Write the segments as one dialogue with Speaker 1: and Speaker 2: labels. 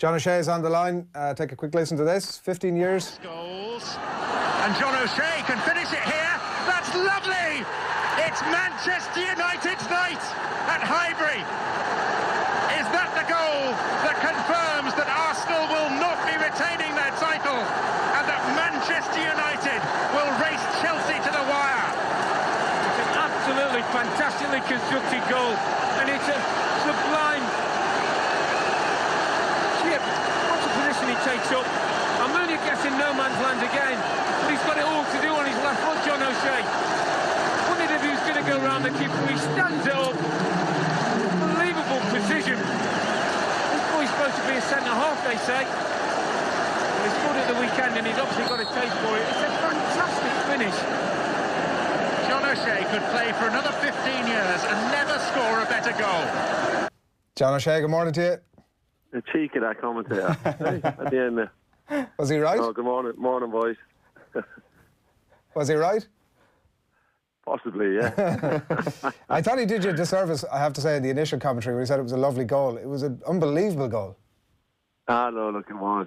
Speaker 1: John O'Shea is on the line. Take a quick listen to this. 15 years.
Speaker 2: Goals. And John O'Shea can finish it here. That's lovely. It's Manchester United's night at Highbury. Is that the goal that confirms that Arsenal will not be retaining their title and that Manchester United will race Chelsea to the wire?
Speaker 3: It's an absolutely fantastically constructed goal, and it's a sublime chip. What a position he takes up. I'm only guessing no man's land again, but he's got it all to do on his left foot, John O'Shea. Wondered if he was going to go round the keeper. He stands it up. Unbelievable precision. This boy's supposed to be a centre-half, they say. But he scored at the weekend, and he's obviously got a taste for it. It's a fantastic finish.
Speaker 2: John O'Shea could play for another 15 years and never score a better goal.
Speaker 1: John O'Shea, good morning to you.
Speaker 4: The cheek of that commentator at the end there.
Speaker 1: Was he right?
Speaker 4: Oh, good morning, boys.
Speaker 1: Was he right?
Speaker 4: Possibly, yeah.
Speaker 1: I thought he did you a disservice, I have to say, in the initial commentary where he said it was a lovely goal. It was an unbelievable goal.
Speaker 4: No, look, it was.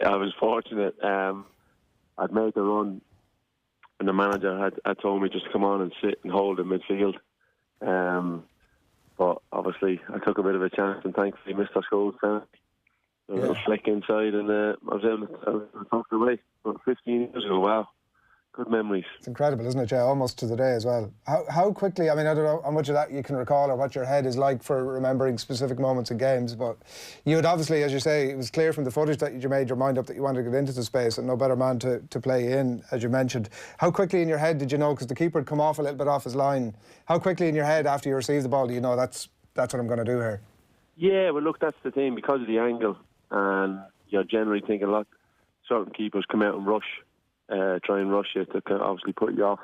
Speaker 4: I was fortunate. I'd made the run, and the manager had told me just to come on and sit and hold in midfield. But obviously, I took a bit of a chance, and thankfully missed our goal. A little flick inside, and I was able to tuck it away. But 15 years ago, wow. Good memories. It's
Speaker 1: incredible, isn't it, Jay? Almost to the day as well. How quickly, I mean, I don't know how much of that you can recall or what your head is like for remembering specific moments in games, but you had obviously, as you say, it was clear from the footage that you made your mind up that you wanted to get into the space and no better man to play in, as you mentioned. How quickly in your head did you know, because the keeper had come off a little bit off his line, how quickly in your head after you received the ball do you know that's what I'm going to do here?
Speaker 4: Yeah, well, look, that's the thing, because of the angle, and you're generally thinking a lot, certain keepers come out and rush. Try and rush you to obviously put you off,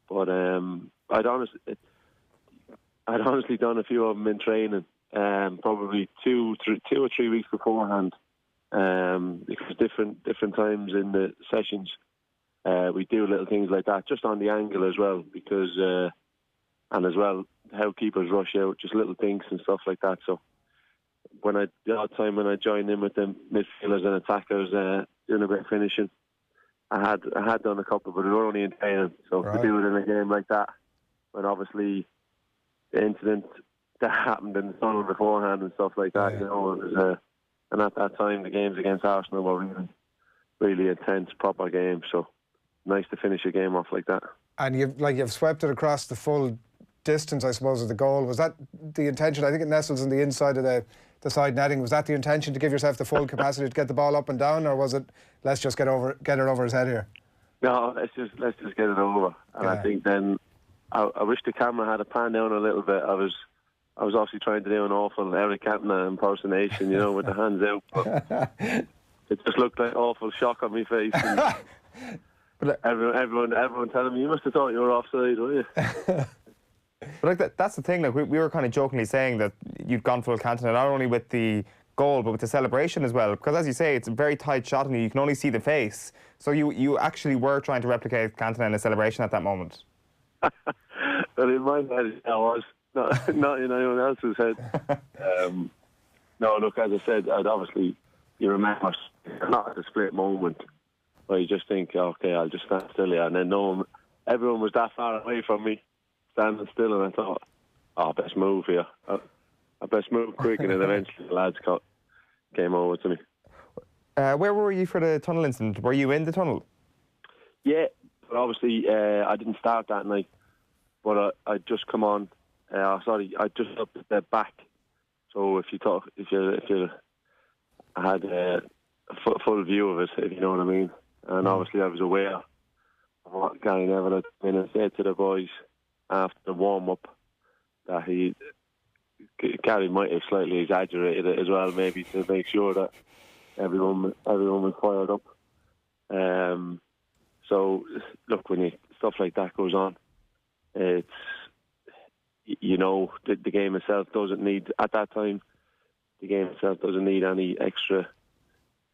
Speaker 4: but I'd honestly done a few of them in training, probably two or three weeks beforehand, because different times in the sessions we do little things like that, just on the angle as well, because and as well how keepers rush out, just little things and stuff like that. So the odd time when I joined in with the midfielders and attackers doing a bit of finishing, I had done a couple, but it was only in training. So to do it in a game like that, when obviously the incident that happened in the tunnel beforehand and stuff like that, you know, it was, and at that time the games against Arsenal were really, really intense, proper games. So nice to finish a game off like that. And
Speaker 1: you've swept it across the full distance, I suppose, of the goal. Was that the intention? I think it nestles in the inside of the side netting. Was that the intention, to give yourself the full capacity to get the ball up and down, or was it let's just get it over his head here?
Speaker 4: No, let's just get it over. And I think then I wish the camera had a pan down a little bit. I was obviously trying to do an awful Eric Cantona impersonation, you know, with the hands out. But it just looked like awful shock on my face. And but everyone telling me, you must have thought you were offside, were you?
Speaker 5: But like that's the thing, like we were kind of jokingly saying that you'd gone full Cantona, not only with the goal but with the celebration as well, because as you say, it's a very tight shot and you can only see the face, so you actually were trying to replicate Cantona in a celebration at that moment.
Speaker 4: Well, in my head I was, not in anyone else's head. No, look, as I said, you remember, not at a split moment where you just think, okay, I'll just stand still here, and then everyone was that far away from me, standing still, and I thought, best move here. I best move quick, and then eventually the lads came over to me.
Speaker 5: Where were you for the tunnel incident? Were you in the tunnel?
Speaker 4: Yeah, but obviously I didn't start that night, but I'd just come on. I just up the back. So if you had a full view of it, if you know what I mean. And obviously I was aware of what Gary Neville had been and said to the boys after the warm-up, that Gary might have slightly exaggerated it as well, maybe to make sure that everyone was fired up. So look, when stuff like that goes on, it's, you know, the game itself doesn't need, at that time, the game itself doesn't need any extra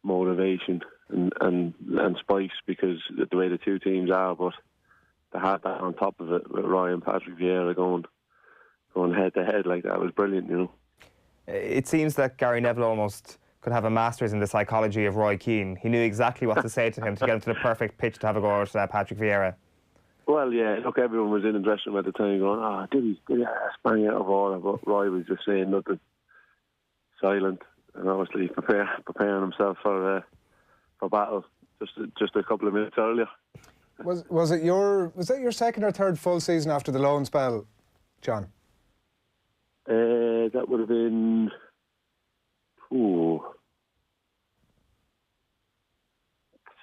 Speaker 4: motivation and spice, because the way the two teams are, but to have that on top of it with Roy and Patrick Vieira going head to head like that was brilliant, you know.
Speaker 5: It seems that Gary Neville almost could have a master's in the psychology of Roy Keane. He knew exactly what to say to him to get him to the perfect pitch to have a go at Patrick Vieira.
Speaker 4: Well, yeah, look, everyone was in the dressing room at the time going, did he bang out of order? But Roy was just saying nothing, silent, and obviously preparing himself for battle just a couple of minutes earlier.
Speaker 1: Was that your second or third full season after the loan spell, John?
Speaker 4: That would have been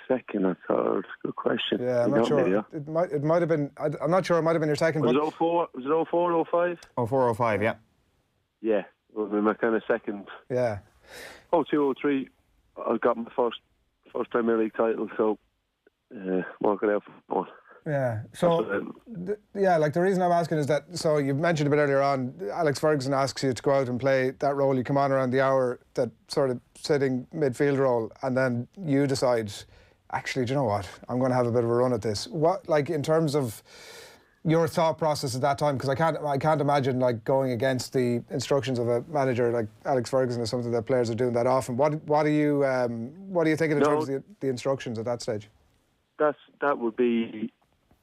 Speaker 4: second or third. Good question.
Speaker 1: Yeah, I'm not sure. It might have been. I'm not sure. It might have been your second.
Speaker 4: Was it 04? Was it 04, 05?
Speaker 5: 04, 05, yeah.
Speaker 4: Yeah, it would have been my kind of second.
Speaker 1: Yeah.
Speaker 4: 02, 03, I got my first Premier League title, so work it out for one.
Speaker 1: Yeah. So, like the reason I'm asking is that, so you mentioned a bit earlier on, Alex Ferguson asks you to go out and play that role. You come on around the hour, that sort of sitting midfield role, and then you decide, actually, do you know what? I'm going to have a bit of a run at this. What, like, in terms of your thought process at that time, because I can't imagine like going against the instructions of a manager like Alex Ferguson is something that players are doing that often. What are you thinking in terms of the instructions at that stage?
Speaker 4: That would be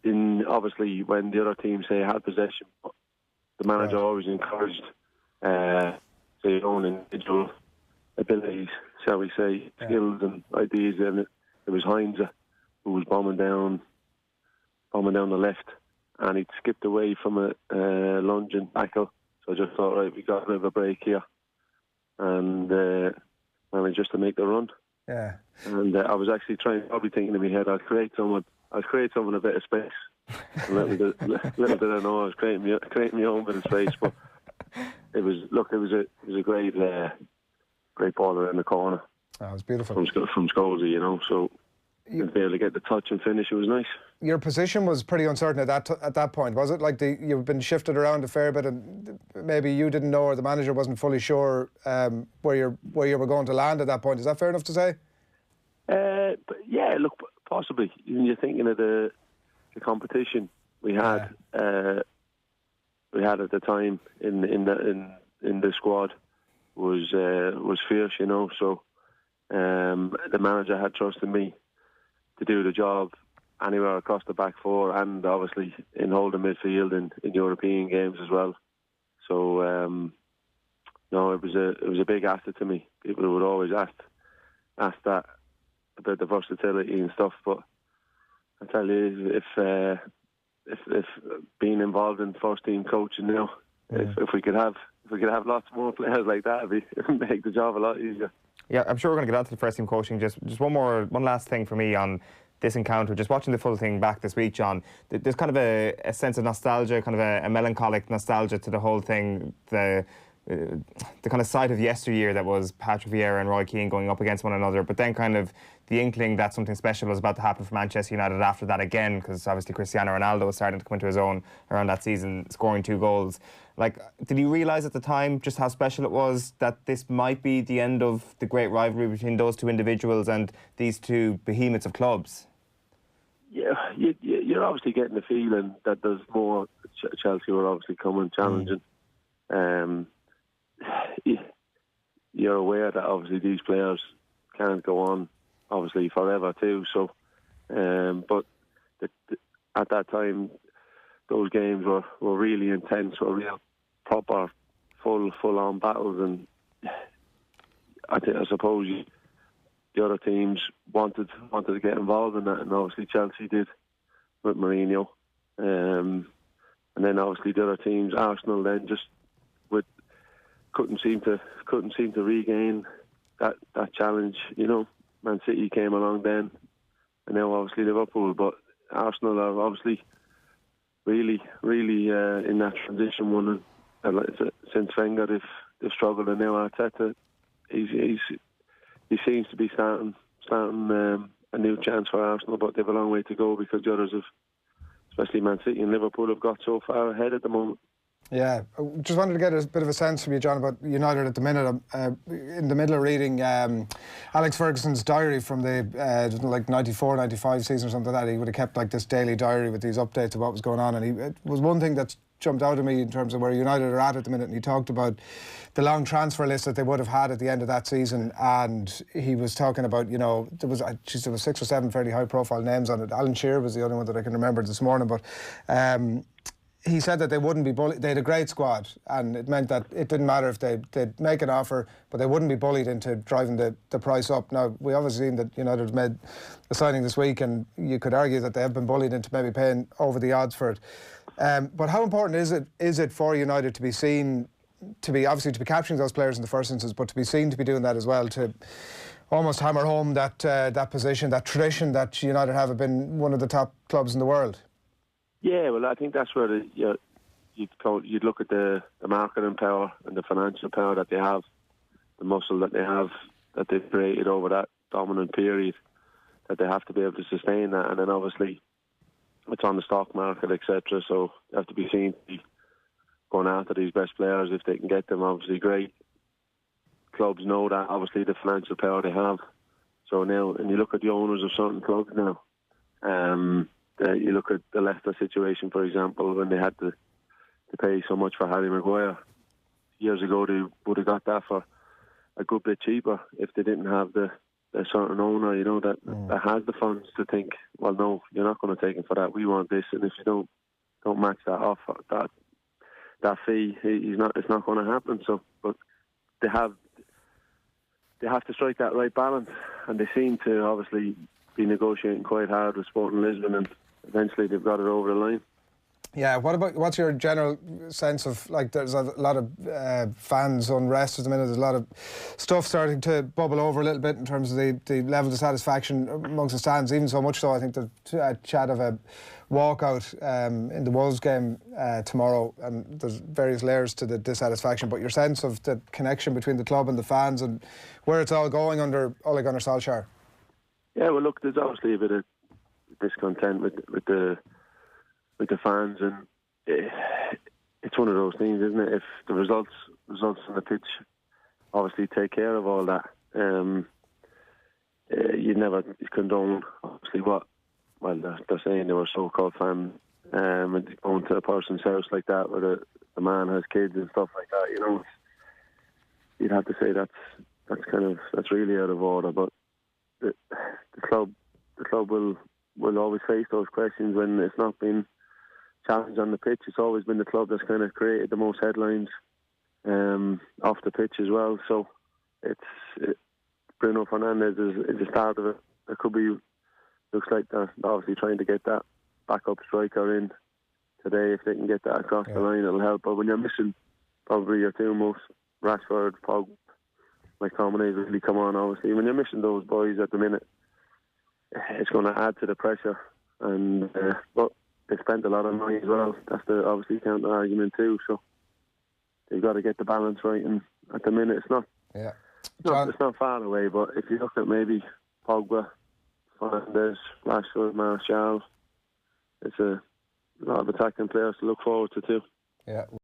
Speaker 4: in obviously when the other team say had possession. The manager always encouraged their own individual abilities, shall we say, skills and ideas. And it was Heinze who was bombing down the left, and he'd skipped away from a lunging tackle. So I just thought, right, we got a bit of a break here, and managed just to make the run. Yeah. And I was actually probably thinking in my head, I'll create someone a bit of space. And little did I know I was creating my own bit of space. But it was a great baller in the corner.
Speaker 1: Oh, it was beautiful
Speaker 4: from Scholesy, you know. So to be able to get the touch and finish, it was nice.
Speaker 1: Your position was pretty uncertain at that point, was it? Like you've been shifted around a fair bit, and maybe you didn't know, or the manager wasn't fully sure where you were going to land at that point. Is that fair enough to say?
Speaker 4: But yeah, look, possibly. When you're thinking of the competition we had at the time in the squad was fierce, you know. So the manager had trusted me to do the job anywhere across the back four, and obviously in holding midfield in European games as well. So no, it was a big asset to me. People would always ask that about the versatility and stuff, but I tell you, if being involved in first team coaching now, if we could have lots more players like that, it'd make the job a lot easier.
Speaker 5: Yeah, I'm sure we're going to get on to the first team coaching. Just one last thing for me on this encounter. Just watching the full thing back this week, John, there's kind of a sense of nostalgia, kind of a melancholic nostalgia to the whole thing. The kind of sight of yesteryear that was Patrick Vieira and Roy Keane going up against one another, but then kind of the inkling that something special was about to happen for Manchester United after that again, because obviously Cristiano Ronaldo was starting to come into his own around that season, scoring 2 goals. Like, did you realise at the time just how special it was that this might be the end of the great rivalry between those two individuals and these two behemoths of clubs? Yeah,
Speaker 4: you're obviously getting the feeling that there's more. Chelsea were obviously coming, challenging. You're aware that obviously these players can't go on obviously forever too. So, but at that time, those games were really intense, were real proper, full-on battles, and I suppose the other teams wanted to get involved in that, and obviously Chelsea did with Mourinho, and then obviously the other teams, Arsenal, then just couldn't seem to regain that challenge. You know, Man City came along then, and now obviously Liverpool, but Arsenal are obviously really in that transition one. Since Wenger, they've struggled, and now Arteta, he seems to be starting a new chance for Arsenal, but they've a long way to go because the others have, especially Man City and Liverpool, have got so far ahead at the moment. Yeah,
Speaker 1: I just wanted to get a bit of a sense from you, John, about United at the minute. In the middle of reading Alex Ferguson's diary from the like 94, 95 season or something like that. He would have kept like this daily diary with these updates of what was going on, and it was one thing that jumped out at me in terms of where United are at the minute, and he talked about the long transfer list that they would have had at the end of that season, and he was talking about, you know, there was 6 or 7 fairly high profile names on it. Alan Shearer was the only one that I can remember this morning, but he said that they wouldn't be bullied. They had a great squad, and it meant that it didn't matter if they'd make an offer, but they wouldn't be bullied into driving the price up. Now, we obviously seen that United made a signing this week, and you could argue that they have been bullied into maybe paying over the odds for it. But how important is it for United to be seen, to be capturing those players in the first instance, but to be seen to be doing that as well, to almost hammer home that position, that tradition that United have been one of the top clubs in the world?
Speaker 4: Yeah, well, I think that's where you'd look at the marketing power and the financial power that they have, the muscle that they have, that they've created over that dominant period, that they have to be able to sustain that. And then obviously it's on the stock market, etc. So they have to be seen to be going after these best players if they can get them. Obviously, great clubs know that, obviously, the financial power they have. So now, and you look at the owners of certain clubs now, you look at the Leicester situation, for example, when they had to pay so much for Harry Maguire. Years ago, they would have got that for a good bit cheaper if they didn't have the certain owner, that has the funds to think, well, no, you're not going to take him for that. We want this, and if you don't match that off, that fee, it's not going to happen. So, but they have to strike that right balance, and they seem to obviously be negotiating quite hard with Sporting Lisbon, and eventually they've got it over the line.
Speaker 1: Yeah, what's your general sense of, like, there's a lot of fans unrest at the minute, there's a lot of stuff starting to bubble over a little bit in terms of the level of satisfaction amongst the stands, even so much so I think there's chat of a walkout in the Wolves game tomorrow, and there's various layers to the dissatisfaction, but your sense of the connection between the club and the fans and where it's all going under Ole Gunnar Solskjaer? Yeah,
Speaker 4: well, look, there's obviously a bit of discontent with the fans, and it's one of those things, isn't it? If the results on the pitch obviously take care of all that, you never condone obviously they're saying they were so-called fans, and going to a person's house like that where the man has kids and stuff like that. You'd have to say that's really out of order. But the club will always face those questions when it's not been challenged on the pitch. It's always been the club that's kind of created the most headlines off the pitch as well. So Bruno Fernandes is the start of it. It could be, looks like they're obviously trying to get that backup striker in today. If they can get that across the line, it'll help. But when you're missing probably your two most, Rashford, Pogba, McTominay's really come on, obviously. When you're missing those boys at the minute, it's going to add to the pressure. And but they spent a lot of money as well. That's the obviously counter argument too. So they've got to get the balance right. And at the minute, it's not. Yeah. It's not far away. But if you look at maybe Pogba, Fernandes, Rashford, Martial, it's a lot of attacking players to look forward to too. Yeah.